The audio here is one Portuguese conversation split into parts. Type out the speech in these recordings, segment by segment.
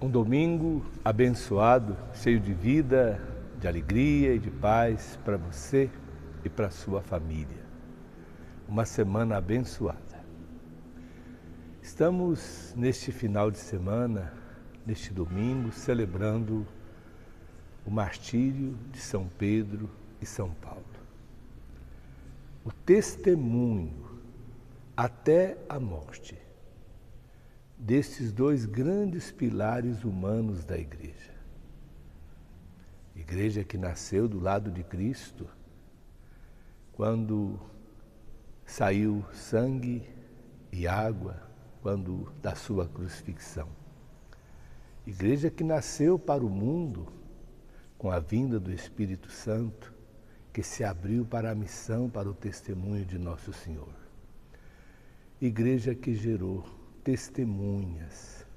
Um domingo abençoado, cheio de vida, de alegria e de paz para você e para sua família. Uma semana abençoada. Estamos neste final de semana, neste domingo, celebrando o martírio de São Pedro e São Paulo. O testemunho até a morte destes dois grandes pilares humanos da igreja. Igreja que nasceu do lado de Cristo, quando saiu sangue e água, quando da sua crucifixão. Igreja que nasceu para o mundo com a vinda do Espírito Santo, que se abriu para a missão, para o testemunho de Nosso Senhor. Igreja que gerou testemunhas,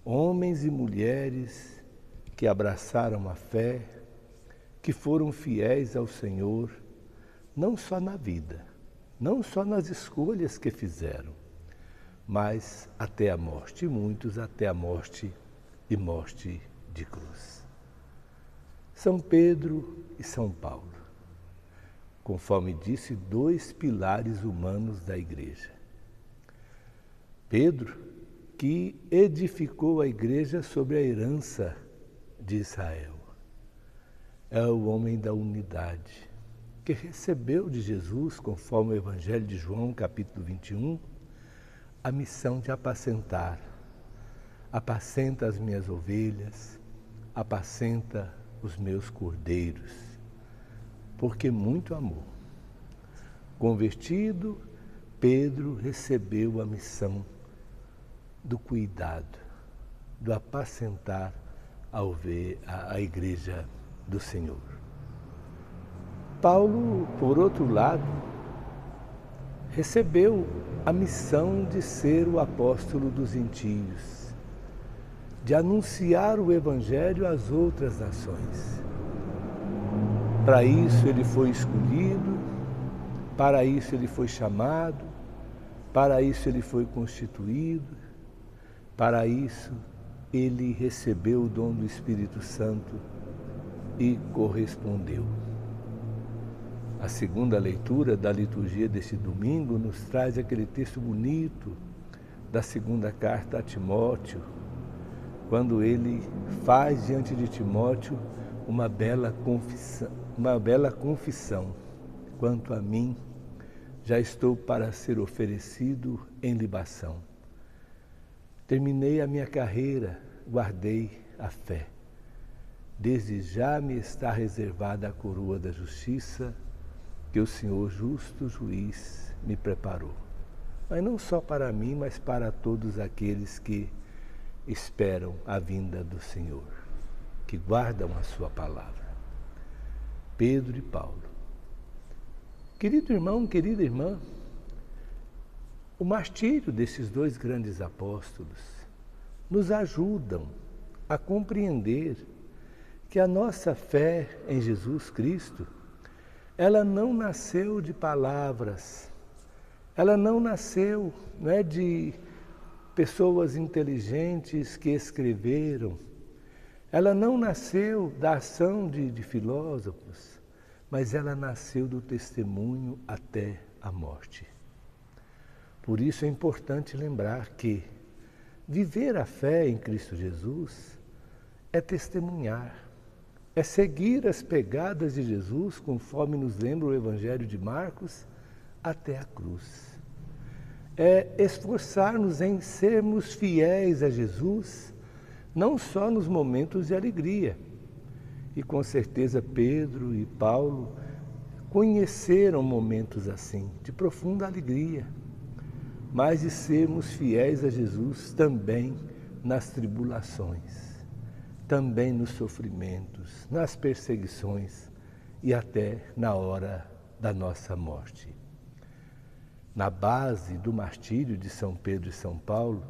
homens e mulheres que abraçaram a fé, que foram fiéis ao Senhor, não só na vida, não só nas escolhas que fizeram, mas até a morte, e muitos até a morte e morte de cruz. São Pedro e São Paulo, conforme disse, dois pilares humanos da igreja. Pedro, que edificou a igreja sobre a herança de Israel. É o homem da unidade, que recebeu de Jesus, conforme o Evangelho de João, capítulo 21, a missão de apacentar. Apacenta as minhas ovelhas, apacenta os meus cordeiros, porque muito amor. Convertido, Pedro recebeu a missão do cuidado, do apacentar a igreja do Senhor. Paulo, por outro lado, recebeu a missão de ser o apóstolo dos gentios, de anunciar o Evangelho às outras nações. Para isso ele foi escolhido, para isso ele foi chamado, para isso ele foi constituído, para isso ele recebeu o dom do Espírito Santo e correspondeu. A segunda leitura da liturgia deste domingo nos traz aquele texto bonito da segunda carta a Timóteo, quando ele faz diante de Timóteo uma bela confissão. Quanto a mim, já estou para ser oferecido em libação. Terminei a minha carreira, guardei a fé. Desde já me está reservada a coroa da justiça, que o Senhor justo juiz me preparou. Mas não só para mim, mas para todos aqueles que esperam a vinda do Senhor, que guardam a sua palavra. Pedro e Paulo. Querido irmão, querida irmã, o martírio desses dois grandes apóstolos nos ajudam a compreender que a nossa fé em Jesus Cristo, ela não nasceu de palavras, ela não nasceu de pessoas inteligentes que escreveram, ela não nasceu da ação de filósofos, mas ela nasceu do testemunho até a morte. Por isso é importante lembrar que viver a fé em Cristo Jesus é testemunhar, é seguir as pegadas de Jesus, conforme nos lembra o Evangelho de Marcos, até a cruz. É esforçar-nos em sermos fiéis a Jesus, não só nos momentos de alegria. E com certeza Pedro e Paulo conheceram momentos assim, de profunda alegria, mas de sermos fiéis a Jesus também nas tribulações, também nos sofrimentos, nas perseguições e até na hora da nossa morte. Na base do martírio de São Pedro e São Paulo,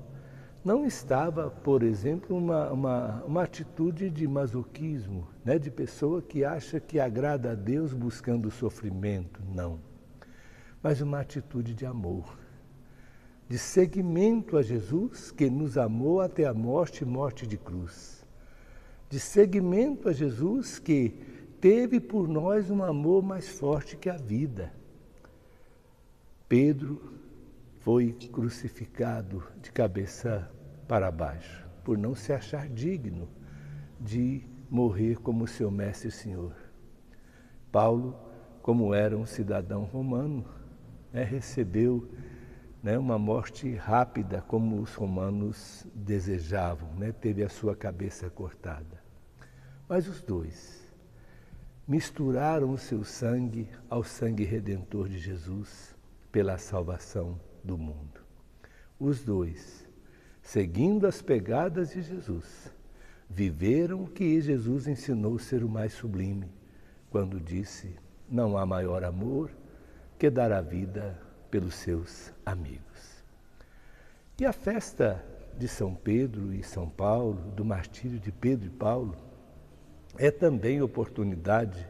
não estava, por exemplo, uma atitude de masoquismo, de pessoa que acha que agrada a Deus buscando o sofrimento, não. Mas uma atitude de amor, de seguimento a Jesus, que nos amou até a morte e morte de cruz. De seguimento a Jesus, que teve por nós um amor mais forte que a vida. Pedro foi crucificado de cabeça para baixo, por não se achar digno de morrer como seu mestre e senhor. Paulo, como era um cidadão romano, recebeu uma morte rápida, como os romanos desejavam, teve a sua cabeça cortada. Mas os dois misturaram o seu sangue ao sangue redentor de Jesus pela salvação do mundo. Os dois, seguindo as pegadas de Jesus, viveram o que Jesus ensinou ser o mais sublime, quando disse: não há maior amor que dar a vida pelos seus amigos. E a festa de São Pedro e São Paulo, do martírio de Pedro e Paulo, é também oportunidade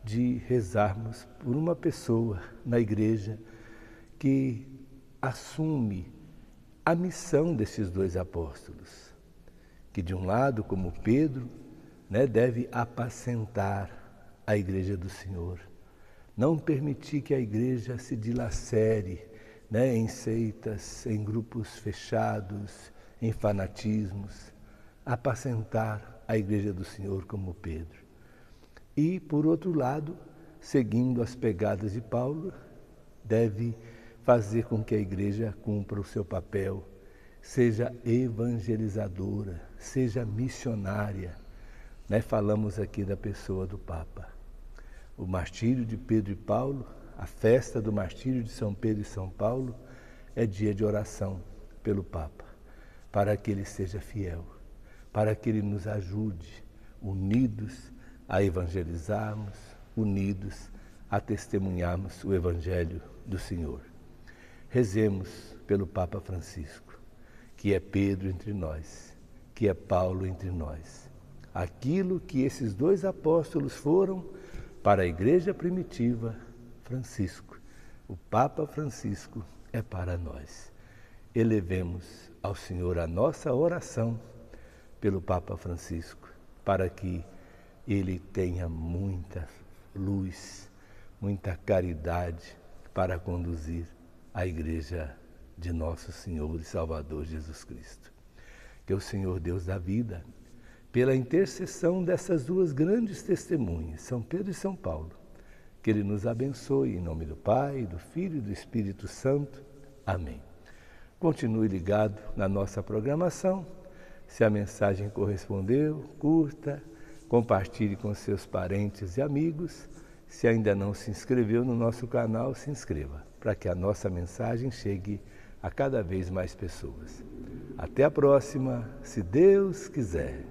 de rezarmos por uma pessoa na igreja que assume a missão desses dois apóstolos, que de um lado, como Pedro, deve apacentar a igreja do Senhor, não permitir que a igreja se dilacere em seitas, em grupos fechados, em fanatismos, apacentar a igreja do Senhor como Pedro. E, por outro lado, seguindo as pegadas de Paulo, deve fazer com que a igreja cumpra o seu papel, seja evangelizadora, seja missionária. Falamos aqui da pessoa do Papa. O martírio de Pedro e Paulo, a festa do martírio de São Pedro e São Paulo, é dia de oração pelo Papa, para que ele seja fiel, para que ele nos ajude, unidos a evangelizarmos, unidos a testemunharmos o Evangelho do Senhor. Rezemos pelo Papa Francisco, que é Pedro entre nós, que é Paulo entre nós. Aquilo que esses dois apóstolos foram para a igreja primitiva, Francisco, o Papa Francisco é para nós. Elevemos ao Senhor a nossa oração pelo Papa Francisco, para que ele tenha muita luz, muita caridade para conduzir a igreja de nosso Senhor e Salvador Jesus Cristo. Que o Senhor Deus da vida, pela intercessão dessas duas grandes testemunhas, São Pedro e São Paulo, que Ele nos abençoe em nome do Pai, do Filho e do Espírito Santo. Amém. Continue ligado na nossa programação. Se a mensagem correspondeu, curta, compartilhe com seus parentes e amigos. Se ainda não se inscreveu no nosso canal, se inscreva, para que a nossa mensagem chegue a cada vez mais pessoas. Até a próxima, se Deus quiser.